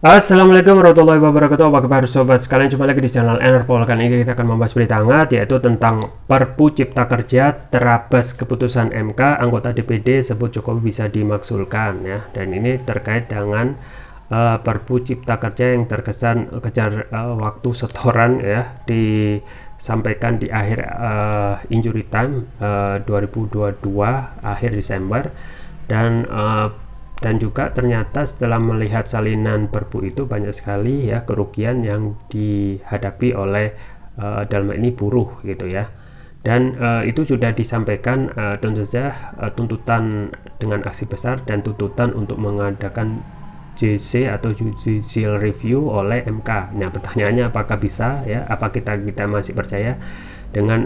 Assalamualaikum warahmatullahi wabarakatuh. Apa kabar sobat sekalian, jumpa lagi di channel Enerpol. Kali ini kita akan membahas berita hangat, yaitu tentang Perpu Cipta Kerja terabas keputusan MK, anggota DPD sebut Jokowi bisa dimaksulkan ya. Dan ini terkait dengan Perpu Cipta Kerja yang terkesan kejar waktu setoran ya, disampaikan di akhir injury time 2022 akhir Desember. Dan juga ternyata setelah melihat salinan perpu itu banyak sekali ya kerugian yang dihadapi oleh dalam ini buruh gitu ya. Dan itu sudah disampaikan tentu saja tuntutan dengan aksi besar dan tuntutan untuk mengadakan JC atau judicial review oleh MK. Nah, pertanyaannya apakah bisa ya? Apa kita masih percaya dengan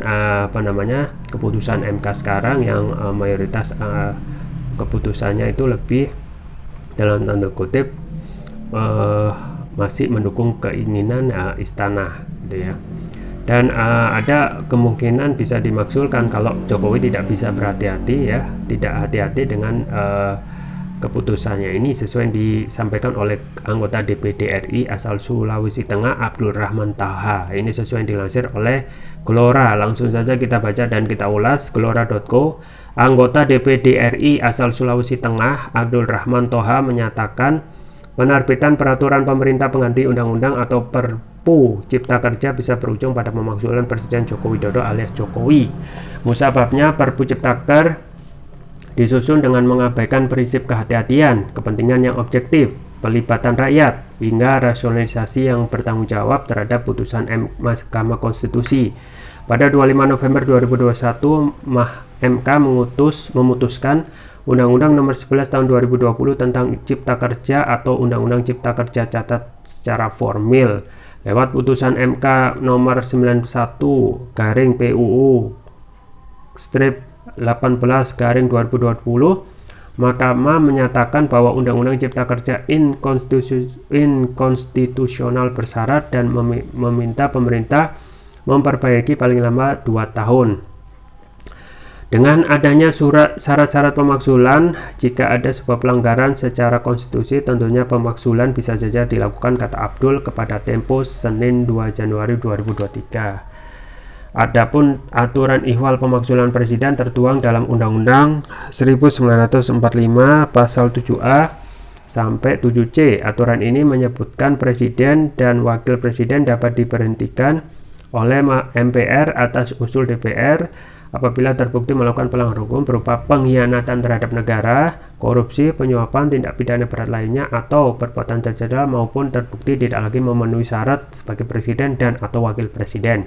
keputusan MK sekarang yang mayoritas keputusannya itu lebih dalam tanda kutip masih mendukung keinginan istana gitu ya. Dan ada kemungkinan bisa dimaksulkan kalau Jokowi tidak bisa berhati-hati ya, tidak hati-hati dengan keputusannya ini sesuai yang disampaikan oleh anggota DPD RI asal Sulawesi Tengah Abdul Rahman Taha. Ini sesuai yang dilansir oleh Gelora. Langsung saja kita baca dan kita ulas. Gelora.co. Anggota DPD RI asal Sulawesi Tengah Abdul Rahman Toha menyatakan penerbitan peraturan pemerintah pengganti undang-undang atau Perpu Cipta Kerja bisa berujung pada pemakzulan Presiden Joko Widodo alias Jokowi. Musababnya Perpu Cipta Kerja disusun dengan mengabaikan prinsip kehati-hatian, kepentingan yang objektif, pelibatan rakyat, hingga rasionalisasi yang bertanggung jawab terhadap putusan Mahkamah Konstitusi. Pada 25 November 2021, MK memutuskan Undang-Undang Nomor 11 Tahun 2020 tentang Cipta Kerja atau Undang-Undang Cipta Kerja catat secara formil. Lewat putusan MK Nomor 91 garing PUU strip 18 garing 2020, Mahkamah menyatakan bahwa Undang-Undang Cipta Kerja inkonstitusional bersyarat dan meminta pemerintah memperbaiki paling lama 2 tahun. Dengan adanya syarat-syarat pemakzulan, jika ada sebuah pelanggaran secara konstitusi, tentunya pemakzulan bisa saja dilakukan, kata Abdul kepada Tempo Senin 2 Januari 2023. Adapun aturan ihwal pemakzulan presiden tertuang dalam Undang-Undang 1945 pasal 7A sampai 7C. Aturan ini menyebutkan presiden dan wakil presiden dapat diberhentikan oleh MPR atas usul DPR apabila terbukti melakukan pelanggaran hukum berupa pengkhianatan terhadap negara, korupsi, penyuapan, tindak pidana berat lainnya, atau perbuatan tercela maupun terbukti tidak lagi memenuhi syarat sebagai presiden dan atau wakil presiden.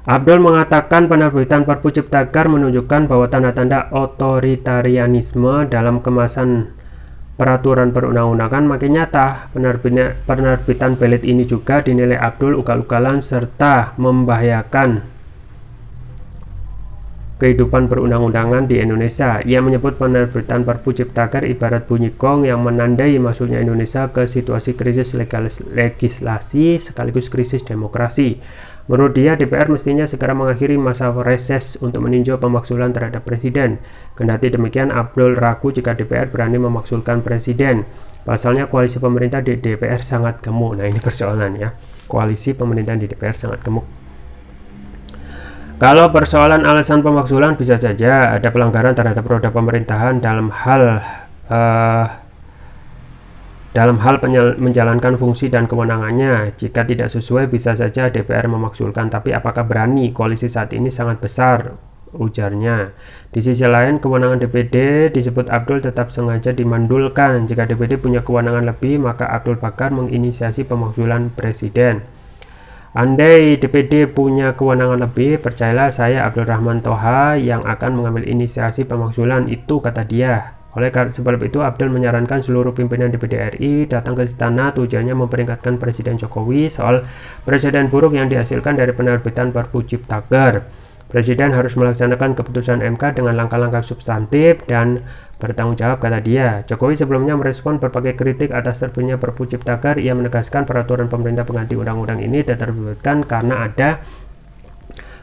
Abdul mengatakan penerbitan Perpu Cipta Kerja menunjukkan bahwa tanda-tanda otoritarianisme dalam kemasan peraturan perundang-undangan makin nyata. Penerbitan pelet ini juga dinilai Abdul ugal-ugalan serta membahayakan kehidupan perundang-undangan di Indonesia. Ia menyebut penerbitan Perpu Cipta Kerja ibarat bunyi gong yang menandai masuknya Indonesia ke situasi krisis legislasi sekaligus krisis demokrasi. Menurut dia, DPR mestinya segera mengakhiri masa reses untuk meninjau pemakzulan terhadap presiden. Kendati demikian, Abdul ragu jika DPR berani memaksulkan presiden. Pasalnya koalisi pemerintah di DPR sangat gemuk. Nah, ini persoalan ya. Koalisi pemerintahan di DPR sangat gemuk. Kalau persoalan alasan pemakzulan, bisa saja ada pelanggaran terhadap roda pemerintahan dalam hal menjalankan fungsi dan kewenangannya. Jika tidak sesuai, bisa saja DPR memaksulkan. Tapi apakah berani? Koalisi saat ini sangat besar, ujarnya. Di sisi lain, kewenangan DPD disebut Abdul tetap sengaja dimandulkan. Jika DPD punya kewenangan lebih, maka Abdul Bakar menginisiasi pemakzulan presiden. Andai DPD punya kewenangan lebih, percayalah saya Abdul Rahman Toha yang akan mengambil inisiasi pemakzulan itu, kata dia. Oleh sebab itu, Abdul menyarankan seluruh pimpinan DPD RI datang ke istana, tujuannya memperingatkan Presiden Jokowi soal presiden buruk yang dihasilkan dari penerbitan Perpu Cipta Kerja. Presiden harus melaksanakan keputusan MK dengan langkah-langkah substantif dan bertanggung jawab, kata dia. Jokowi sebelumnya merespon berbagai kritik atas terbitnya Perpu Cipta Kerja. Ia menegaskan peraturan pemerintah pengganti undang-undang ini diterbitkan karena ada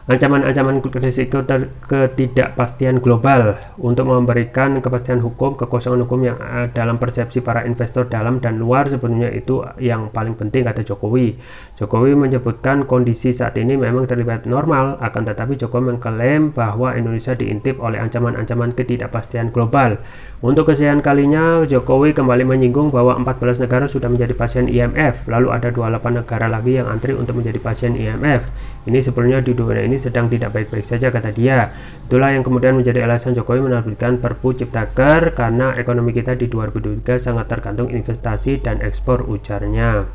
ancaman-ancaman risiko ketidakpastian global untuk memberikan kepastian hukum, kekosongan hukum yang dalam persepsi para investor dalam dan luar sebenarnya itu yang paling penting, kata Jokowi. Jokowi menyebutkan kondisi saat ini memang terlihat normal, akan tetapi Jokowi mengklaim bahwa Indonesia diintip oleh ancaman-ancaman ketidakpastian global. Untuk kesekian kalinya Jokowi kembali menyinggung bahwa 14 negara sudah menjadi pasien IMF, lalu ada 28 negara lagi yang antri untuk menjadi pasien IMF. Ini sebenarnya di dunia ini sedang tidak baik-baik saja, kata dia. Itulah yang kemudian menjadi alasan Jokowi menerbitkan Perpu Ciptaker karena ekonomi kita di 2023 sangat tergantung investasi dan ekspor, ujarnya.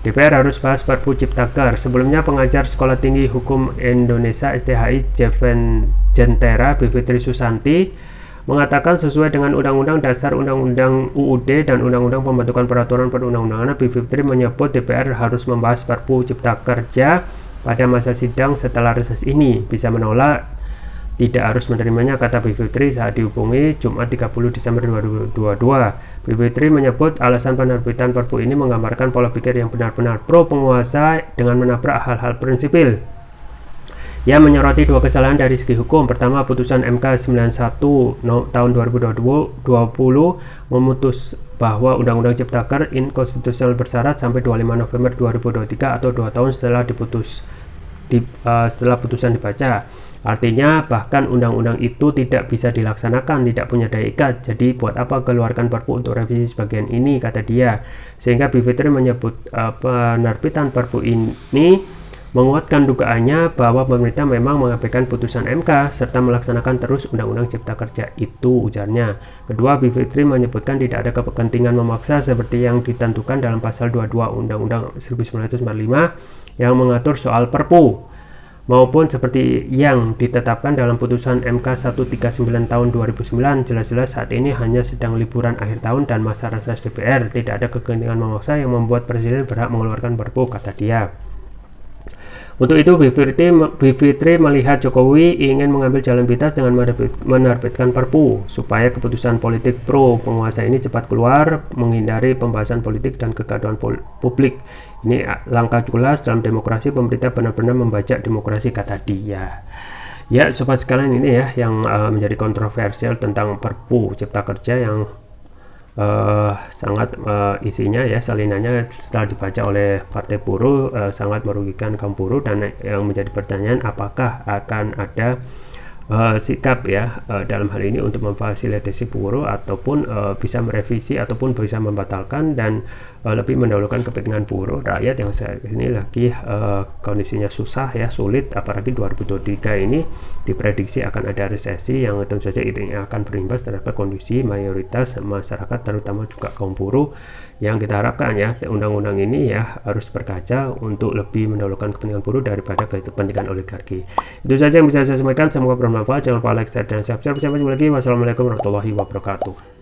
DPR harus bahas Perpu Ciptaker. Sebelumnya pengajar Sekolah Tinggi Hukum Indonesia STHI Jentera Bivitri Susanti mengatakan sesuai dengan Undang-Undang Dasar, Undang-Undang UUD, dan Undang-Undang Pembentukan Peraturan Perundang-undangan, Bivitri menyebut DPR harus membahas Perpu Cipta Kerja pada masa sidang setelah reses ini. Bisa menolak, tidak harus menerimanya, kata Bivitri saat dihubungi Jumat 30 Desember 2022. Bivitri menyebut alasan penerbitan Perpu ini menggambarkan pola pikir yang benar-benar pro penguasa dengan menabrak hal-hal prinsipil. Ia menyoroti dua kesalahan dari segi hukum. Pertama, putusan MK 91 tahun 2020 memutus bahwa Undang-Undang Ciptaker inkonstitusional bersyarat sampai 25 November 2023 atau 2 tahun setelah setelah putusan dibaca. Artinya bahkan undang-undang itu tidak bisa dilaksanakan, tidak punya daya ikat. Jadi buat apa keluarkan Perpu untuk revisi sebagian ini, kata dia. Sehingga Bivitri menyebut penerbitan Perpu ini menguatkan dugaannya bahwa pemerintah memang mengabaikan putusan MK serta melaksanakan terus Undang-Undang Cipta Kerja itu, ujarnya. Kedua, Bivitri menyebutkan tidak ada kepentingan memaksa seperti yang ditentukan dalam pasal 22 Undang-Undang 1945 yang mengatur soal Perpu, maupun seperti yang ditetapkan dalam putusan MK 139 tahun 2009. Jelas-jelas saat ini hanya sedang liburan akhir tahun dan masa reses DPR. Tidak ada kepentingan memaksa yang membuat Presiden berhak mengeluarkan Perpu, kata dia. Untuk itu, Bivitri melihat Jokowi ingin mengambil jalan pintas dengan menerbitkan Perpu supaya keputusan politik pro penguasa ini cepat keluar, menghindari pembahasan politik dan kegaduhan publik. Ini langkah jelas dalam demokrasi, pemerintah benar-benar membajak demokrasi, kata dia. Ya, sobat sekalian, ini ya yang menjadi kontroversial tentang Perpu Cipta Kerja yang sangat isinya ya, salinannya setelah dibaca oleh partai buruh sangat merugikan kaum buruh, dan yang menjadi pertanyaan apakah akan ada sikap ya dalam hal ini untuk memfasilitasi buruh ataupun bisa merevisi ataupun bisa membatalkan dan lebih mendahulukan kepentingan buruh rakyat yang saat ini lagi kondisinya susah ya, sulit, apalagi 2023 ini diprediksi akan ada resesi yang tentu saja itu akan berimbas terhadap kondisi mayoritas masyarakat, terutama juga kaum buruh, yang kita harapkan ya undang-undang ini ya harus berkaca untuk lebih mendahulukan kepentingan buruh daripada kepentingan oligarki. Itu saja yang bisa saya sampaikan, semoga bermanfaat. Jangan lupa like, share, dan subscribe. Sampai jumpa lagi. Wassalamualaikum warahmatullahi wabarakatuh.